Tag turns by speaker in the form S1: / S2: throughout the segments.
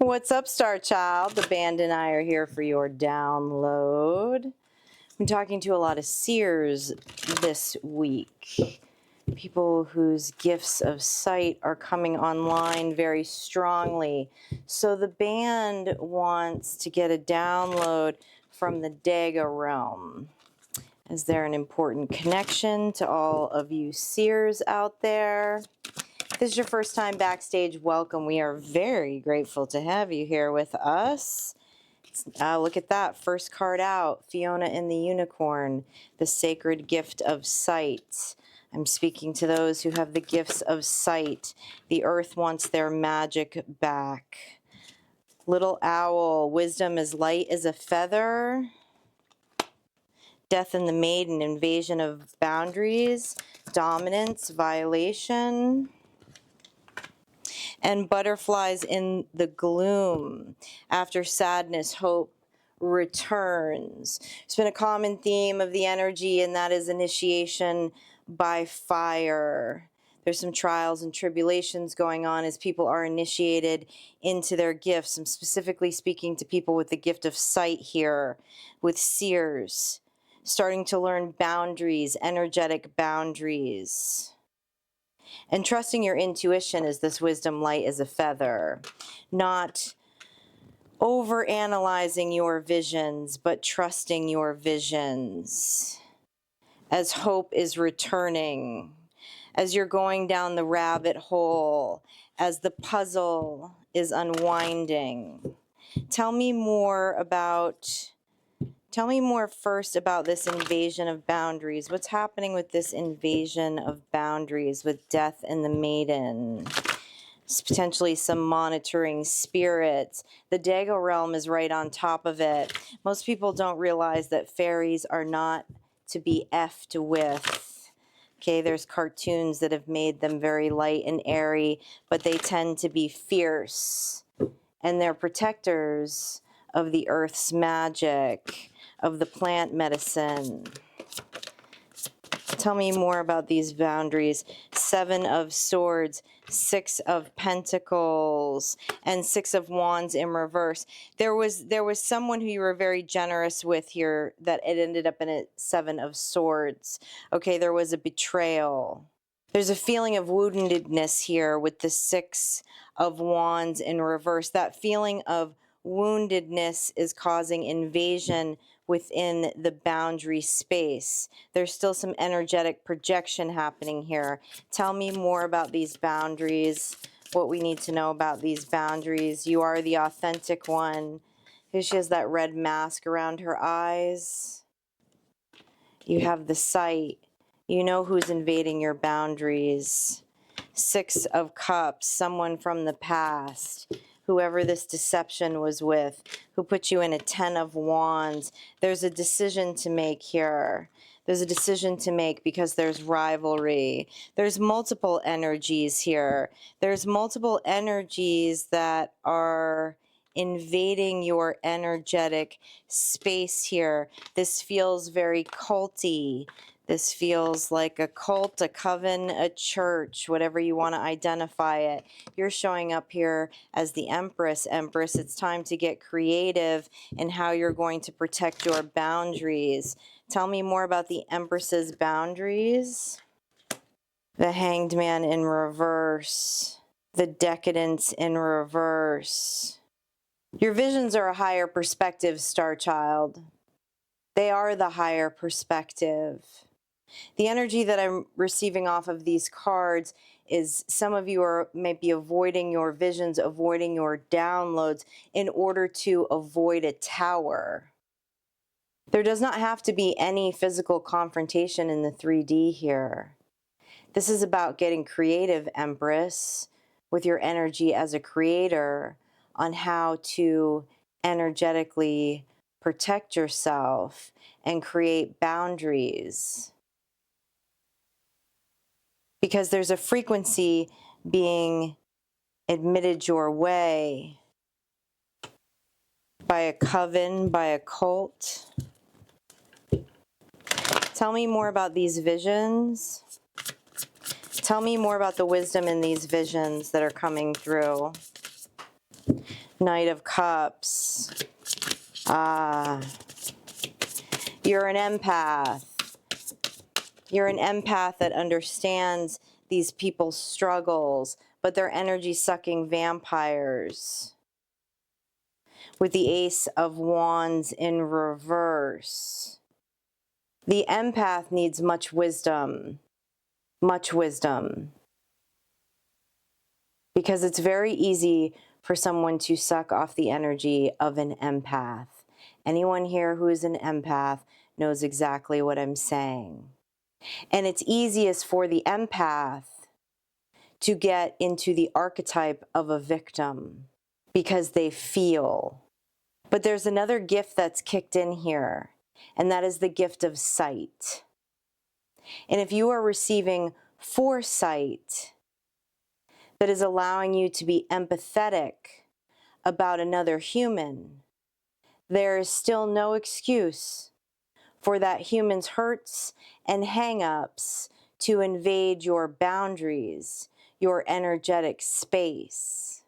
S1: What's up, Star Child? The band and I are here for your download. I'm talking to a lot of seers this week. People whose gifts of sight are coming online very strongly. So the band wants to get a download from the Daga realm. Is there an important connection to all of you seers out there? If this is your first time backstage, welcome. We are very grateful to have you here with us. Look at that. First card out, Fiona and the Unicorn, the sacred gift of sight. I'm speaking to those who have the gifts of sight. The earth wants their magic back. Little owl, wisdom is light as a feather. Death and the maiden, invasion of boundaries, dominance, violation. And butterflies in the gloom. After sadness, hope returns. It's been a common theme of the energy, and that is initiation by fire. There's some trials and tribulations going on as people are initiated into their gifts. I'm specifically speaking to people with the gift of sight here, with seers, starting to learn boundaries, energetic boundaries. And trusting your intuition as this wisdom light as a feather. Not over-analyzing your visions, but trusting your visions. As hope is returning. As you're going down the rabbit hole. As the puzzle is unwinding. Tell me more first about this invasion of boundaries. What's happening with this invasion of boundaries with death and the maiden? It's potentially some monitoring spirits. The Dago realm is right on top of it. Most people don't realize that fairies are not to be effed with. Okay, there's cartoons that have made them very light and airy, but they tend to be fierce. And they're protectors of the earth's magic, of the plant medicine. Tell me more about these boundaries. 7 of Swords, 6 of Pentacles, and 6 of Wands in reverse. There was someone who you were very generous with here that it ended up in a 7 of Swords. Okay, there was a betrayal. There's a feeling of woundedness here with the 6 of Wands in reverse. That feeling of woundedness is causing invasion within the boundary space. There's still some energetic projection happening here. Tell me more about these boundaries, what we need to know about these boundaries. You are the authentic one. Here she has that red mask around her eyes. You have the sight. You know who's invading your boundaries. 6 of Cups, someone from the past. Whoever this deception was with, who put you in a 10 of Wands. There's a decision to make here. There's a decision to make because there's rivalry. There's multiple energies here. There's multiple energies that are invading your energetic space here. This feels very culty. This feels like a cult, a coven, a church, whatever you want to identify it. You're showing up here as the Empress. Empress, it's time to get creative in how you're going to protect your boundaries. Tell me more about the Empress's boundaries. The Hanged Man in reverse. The Decadence in reverse. Your visions are a higher perspective, Star Child. They are the higher perspective. The energy that I'm receiving off of these cards is some of you may be avoiding your visions, avoiding your downloads in order to avoid a tower. There does not have to be any physical confrontation in the 3D here. This is about getting creative, Empress, with your energy as a creator on how to energetically protect yourself and create boundaries. Because there's a frequency being admitted your way by a coven, by a cult. Tell me more about these visions. Tell me more about the wisdom in these visions that are coming through. Knight of Cups. Ah, you're an empath. You're an empath that understands these people's struggles, but they're energy-sucking vampires. With the Ace of Wands in reverse. The empath needs much wisdom. Much wisdom. Because it's very easy for someone to suck off the energy of an empath. Anyone here who is an empath knows exactly what I'm saying. And it's easiest for the empath to get into the archetype of a victim because they feel. But there's another gift that's kicked in here, and that is the gift of sight. And if you are receiving foresight that is allowing you to be empathetic about another human, there is still no excuse for that human's hurts and hang-ups to invade your boundaries, your energetic space.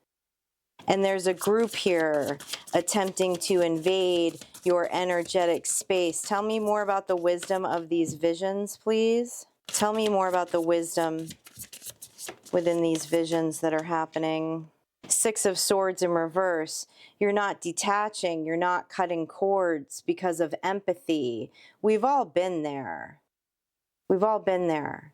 S1: And there's a group here attempting to invade your energetic space. Tell me more about the wisdom of these visions, please. Tell me more about the wisdom within these visions that are happening. Six of Swords in reverse. You're not detaching, you're not cutting cords because of empathy. We've all been there. We've all been there.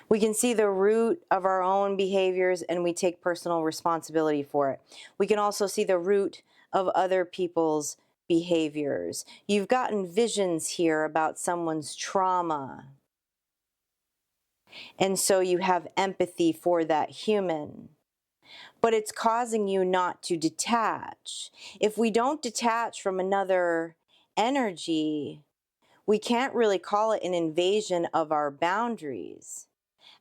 S1: We can see the root of our own behaviors and we take personal responsibility for it. We can also see the root of other people's behaviors. You've gotten visions here about someone's trauma. And so you have empathy for that human. But it's causing you not to detach. If we don't detach from another energy, we can't really call it an invasion of our boundaries,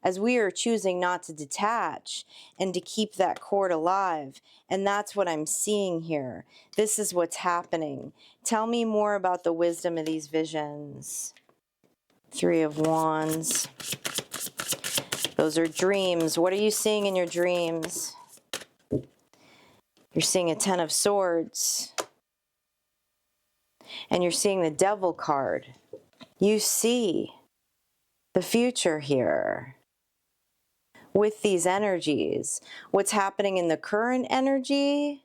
S1: as we are choosing not to detach and to keep that cord alive. And that's what I'm seeing here. This is what's happening. Tell me more about the wisdom of these visions. Three of Wands. Those are dreams. What are you seeing in your dreams? You're seeing a Ten of Swords. And you're seeing the Devil card. You see the future here with these energies. What's happening in the current energy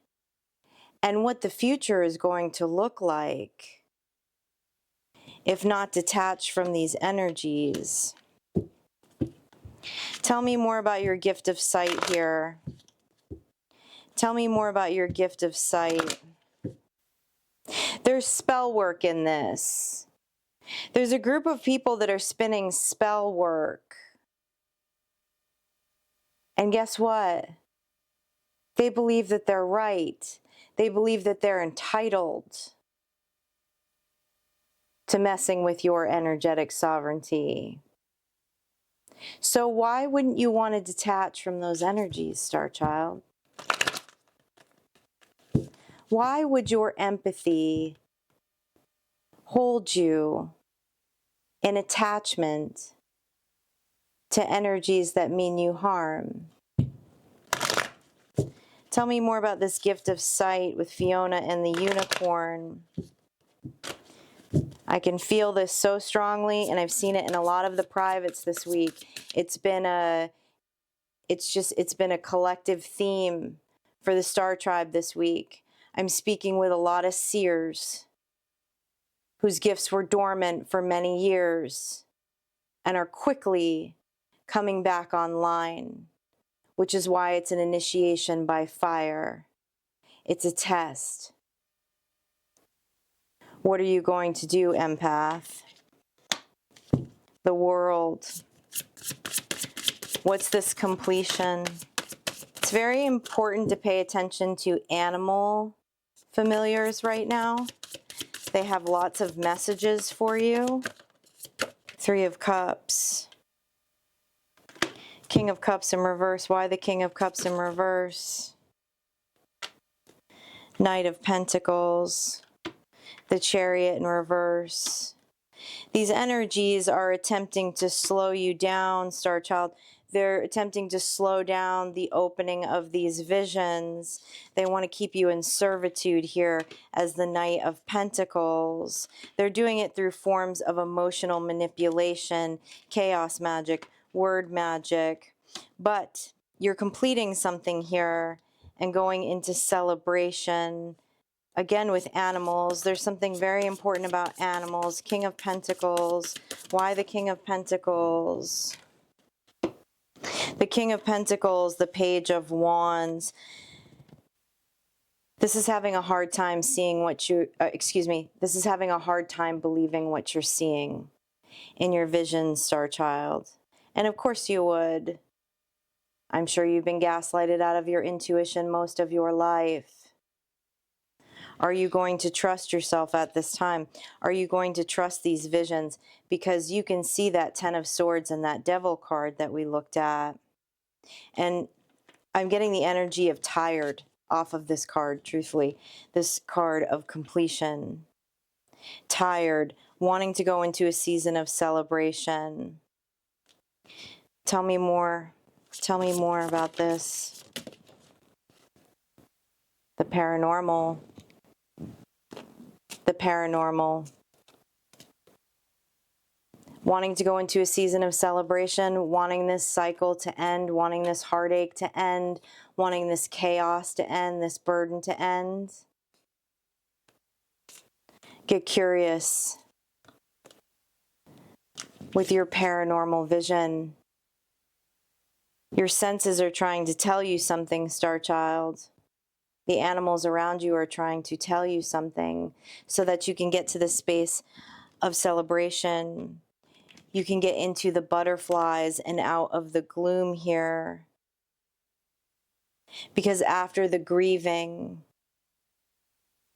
S1: and what the future is going to look like if not detached from these energies. Tell me more about your gift of sight here. Tell me more about your gift of sight. There's spell work in this. There's a group of people that are spinning spell work. And guess what? They believe that they're right. They believe that they're entitled to messing with your energetic sovereignty. So why wouldn't you want to detach from those energies, Star Child? Why would your empathy hold you in attachment to energies that mean you harm? Tell me more about this gift of sight with Fiona and the unicorn. I can feel this so strongly, and I've seen it in a lot of the privates this week. It's been a collective theme for the Star Tribe this week. I'm speaking with a lot of seers whose gifts were dormant for many years and are quickly coming back online, which is why it's an initiation by fire. It's a test. What are you going to do, empath? The World. What's this completion? It's very important to pay attention to animal familiars right now. They have lots of messages for you. Three of Cups. King of Cups in reverse. Why the King of Cups in reverse? Knight of Pentacles. The Chariot in reverse. These energies are attempting to slow you down, Star Child. They're attempting to slow down the opening of these visions. They want to keep you in servitude here as the Knight of Pentacles. They're doing it through forms of emotional manipulation, chaos magic, word magic. But you're completing something here and going into celebration. Again, with animals, there's something very important about animals. King of Pentacles. Why the King of Pentacles? The King of Pentacles, the Page of Wands. This is having a hard time seeing what you, this is having a hard time believing what you're seeing in your vision, Star Child. And of course you would. I'm sure you've been gaslighted out of your intuition most of your life. Are you going to trust yourself at this time? Are you going to trust these visions? Because you can see that Ten of Swords and that Devil card that we looked at. And I'm getting the energy of tired off of this card, truthfully. This card of completion. Tired, wanting to go into a season of celebration. Tell me more. Tell me more about this. The paranormal. The paranormal. Wanting to go into a season of celebration, wanting this cycle to end, wanting this heartache to end, wanting this chaos to end, this burden to end. Get curious with your paranormal vision. Your senses are trying to tell you something, Star Child. The animals around you are trying to tell you something so that you can get to the space of celebration. You can get into the butterflies and out of the gloom here. Because after the grieving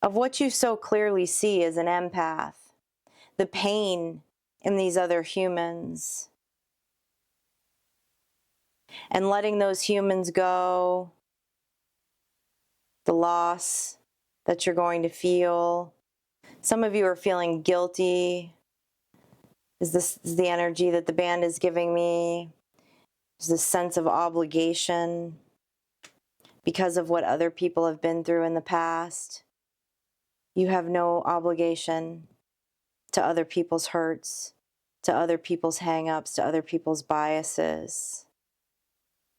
S1: of what you so clearly see as an empath, the pain in these other humans, and letting those humans go, the loss that you're going to feel. Some of you are feeling guilty. Is this the energy that the band is giving me? Is this sense of obligation because of what other people have been through in the past? You have no obligation to other people's hurts, to other people's hang-ups, to other people's biases.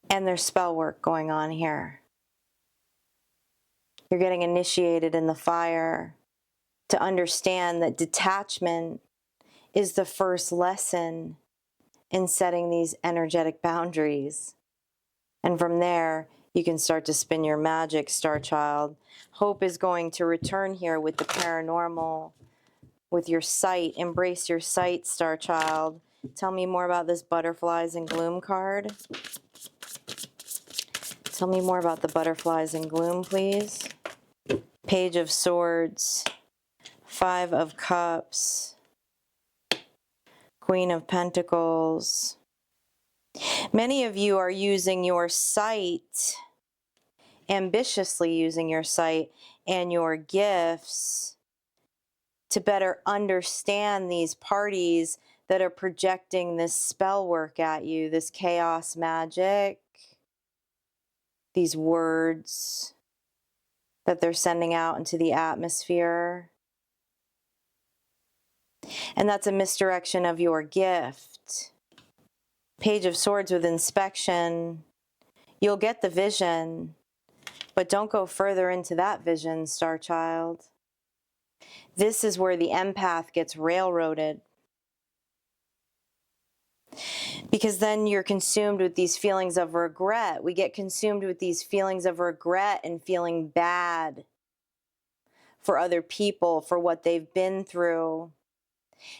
S1: And there's spell work going on here. You're getting initiated in the fire to understand that detachment is the first lesson in setting these energetic boundaries. And from there, you can start to spin your magic, Star Child. Hope is going to return here with the paranormal, with your sight. Embrace your sight, Star Child. Tell me more about this Butterflies and Gloom card. Tell me more about the Butterflies and Gloom, please. Page of Swords, Five of Cups, Queen of Pentacles. Many of you are using your sight, ambitiously using your sight and your gifts to better understand these parties that are projecting this spell work at you, this chaos magic, these words that they're sending out into the atmosphere. And that's a misdirection of your gift. Page of Swords with inspection. You'll get the vision, but don't go further into that vision, Star Child. This is where the empath gets railroaded. Because then you're consumed with these feelings of regret. We get consumed with these feelings of regret and feeling bad for other people, for what they've been through.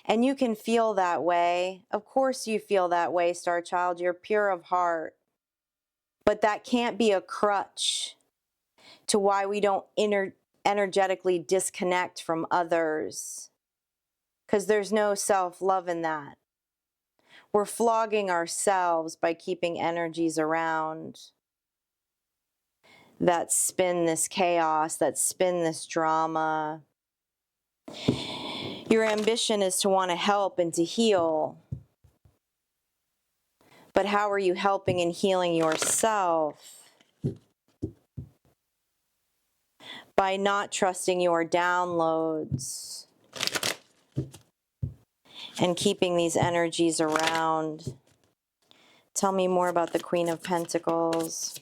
S1: And you can feel that way. Of course you feel that way, Star Child. You're pure of heart. But that can't be a crutch to why we don't energetically disconnect from others. Because there's no self-love in that. We're flogging ourselves by keeping energies around that spin this chaos, that spin this drama. Your ambition is to want to help and to heal. But how are you helping and healing yourself? By not trusting your downloads and keeping these energies around. Tell me more about the Queen of Pentacles.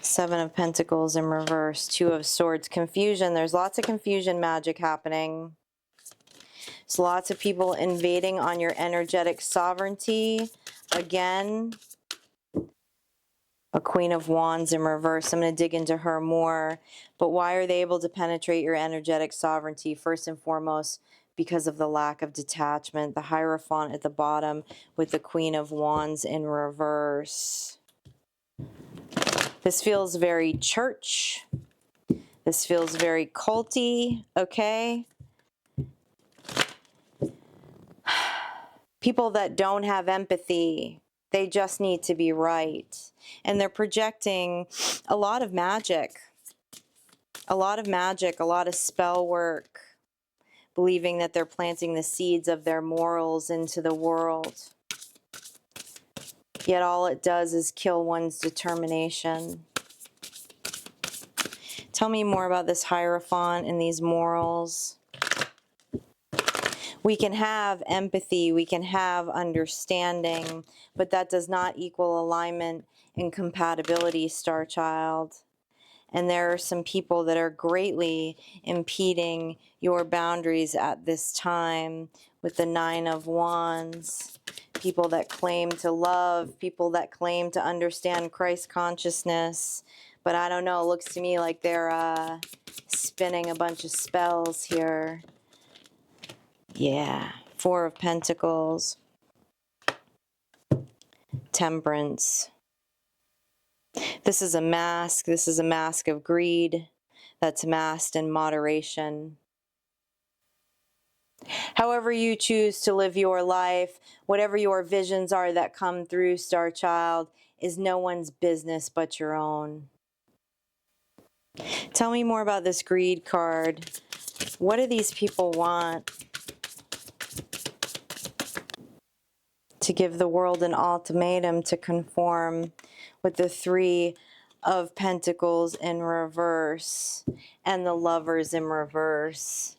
S1: Seven of Pentacles in reverse. Two of Swords. Confusion. There's lots of confusion magic happening. There's lots of people invading on your energetic sovereignty. Again, a Queen of Wands in reverse. I'm going to dig into her more. But why are they able to penetrate your energetic sovereignty? First and foremost, because of the lack of detachment. The Hierophant at the bottom with the Queen of Wands in reverse. This feels very church. This feels very culty, okay? People that don't have empathy, they just need to be right. And they're projecting a lot of magic. A lot of magic, a lot of spell work. Believing that they're planting the seeds of their morals into the world. Yet all it does is kill one's determination. Tell me more about this Hierophant and these morals. We can have empathy, we can have understanding, but that does not equal alignment and compatibility, Star Child. And there are some people that are greatly impeding your boundaries at this time with the Nine of Wands. People that claim to love, people that claim to understand Christ consciousness. But I don't know, it looks to me like they're spinning a bunch of spells here. Yeah, Four of Pentacles, Temperance. This is a mask. This is a mask of greed that's masked in moderation. However you choose to live your life, whatever your visions are that come through, Star Child, is no one's business but your own. Tell me more about this greed card. What do these people want? To give the world an ultimatum to conform with the Three of Pentacles in reverse and the Lovers in reverse.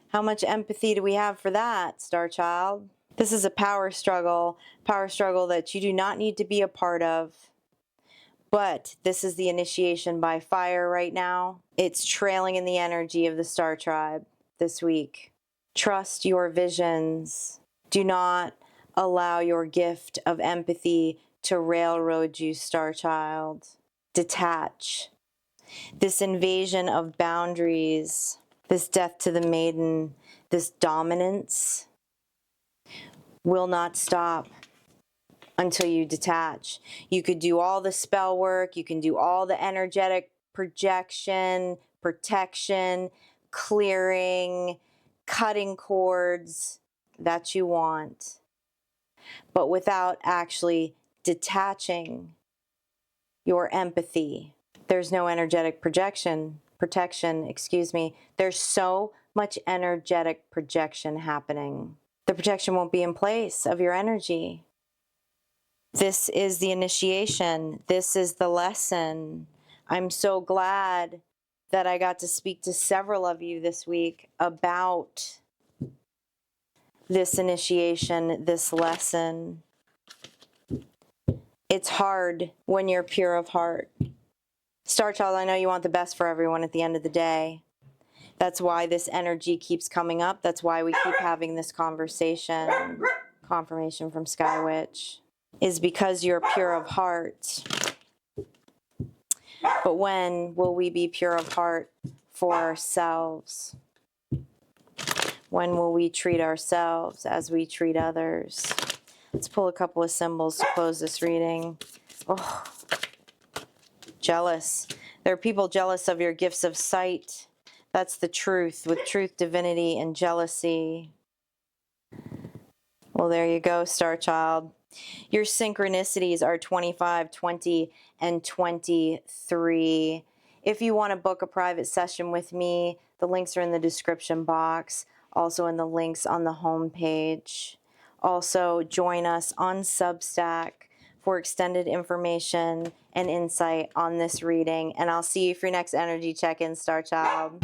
S1: How much empathy do we have for that, Star Child? This is a power struggle that you do not need to be a part of. But this is the initiation by fire right now. It's trailing in the energy of the Star Tribe this week. Trust your visions. Do not allow your gift of empathy to railroad you, Star Child. Detach. This invasion of boundaries, this death to the maiden, this dominance will not stop until you detach. You could do all the spell work, you can do all the energetic projection, protection, clearing, cutting cords that you want, but without actually detaching your empathy. There's no energetic protection, excuse me. There's so much energetic projection happening. The protection won't be in place of your energy. This is the initiation. This is the lesson. I'm so glad that I got to speak to several of you this week about this initiation, this lesson. It's hard when you're pure of heart. Star Child, I know you want the best for everyone at the end of the day. That's why this energy keeps coming up. That's why we keep having this conversation. Confirmation from Sky Witch. Is because you're pure of heart. But when will we be pure of heart for ourselves? When will we treat ourselves as we treat others? Let's pull a couple of symbols to close this reading. Oh, jealous. There are people jealous of your gifts of sight. That's the truth, with truth, divinity, and jealousy. Well, there you go, Star Child. Your synchronicities are 25, 20, and 23. If you want to book a private session with me, the links are in the description box, also in the links on the home page. Also, join us on Substack for extended information and insight on this reading. And I'll see you for your next energy check-in, Star Child.